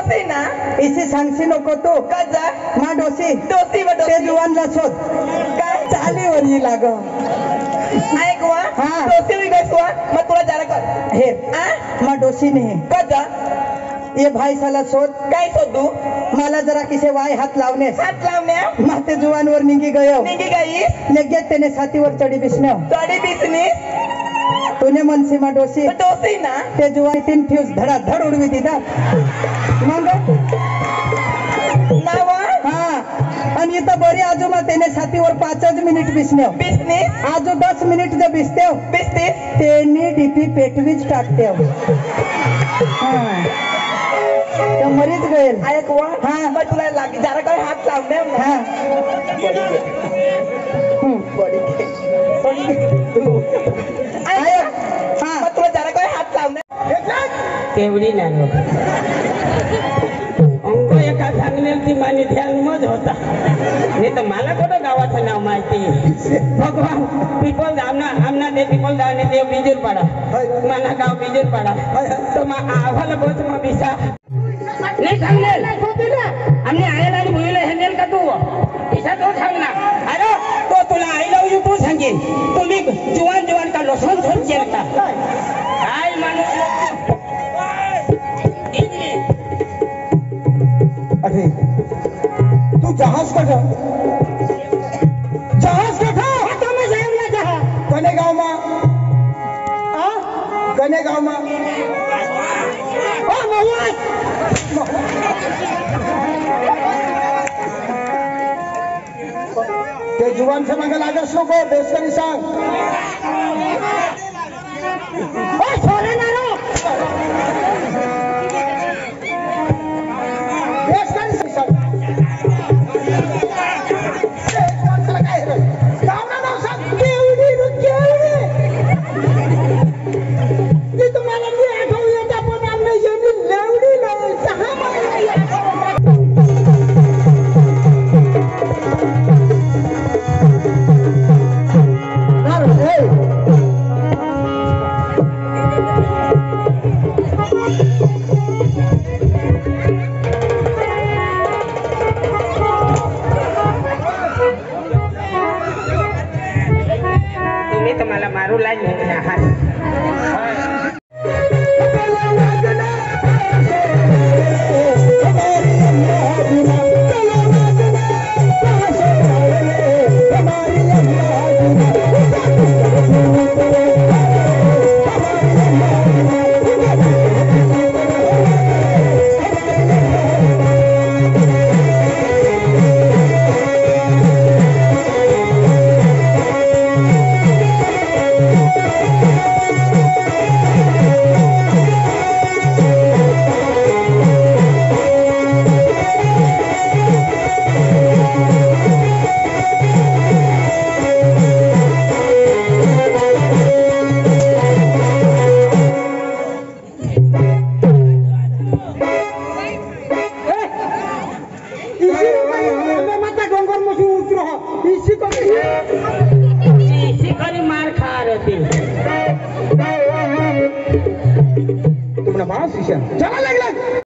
डोसी ना इसी सांगशी नको तू कजा मा डोसी डोसी व ते डोसी जुवानला शोध काय चालीवर ही लाग ऐक वा हा. डोसी भी गसवा मग तुला जरा कर हे आ मा डोसी नाही कजा ये भाई साला शोध काय शोधू मला जरा किसे वाय हात लावणे हात लावण्या माते जुवानवर निघी गयो निघी गई लगेच त्याने छातीवर चढी बिसण्या तोडी बिसनी तुने मनसी मा डोसी डोसी ना ते जुवाई तीन फ्यूज धडा धड उडवी दिदा मग नावा हा आणि इथं बरी आजोबा त्याने छातीवर 5 मिनिट बिसण्या बिसनी आजू 10 मिनिट जे बिसतेव बिसती त्यांनी डीपी पेटवीच टाकतेव हा तर मरीच गईल ऐक वा हा. मग तुला लागी जरा काय हात लावण्या ना हा ऐक हा मग तुला जरा काय हात लावण्या तेवढी नाही अंक एका सांगले ती मानी ध्यान मज होता नाही तर मला कुठं गावाचं नाव माहिती भगवान पिपल आमना ते पिपल दावने देव बिजूर पाडा मला गाव बिजूर पाडा तो आव्हाला बोच मग बिसा नाही सांगेल आम्ही आयला आणि मुलीला हेंडेल का तू बिसा तो सांग ना अरे तो तुला आई लव यू तू सांगेल तुम्ही जुवान का लोसन सोन केलता काय माणूस अरे तू जहाज का जहाज का कने गाव मा कने गाव मा ते जुवान से मागे लागस नको बेसकरी सांग बेसकरी सांग काय रे गावना नाव सांग केवडी ती तुम्हाला मी आठवू येत आपण आम्ही येणी लेवडी लावून 6 महिने तुम्ही तर मला मारू लागले आहात मार खा रहे तुम्हाला मास चला लागला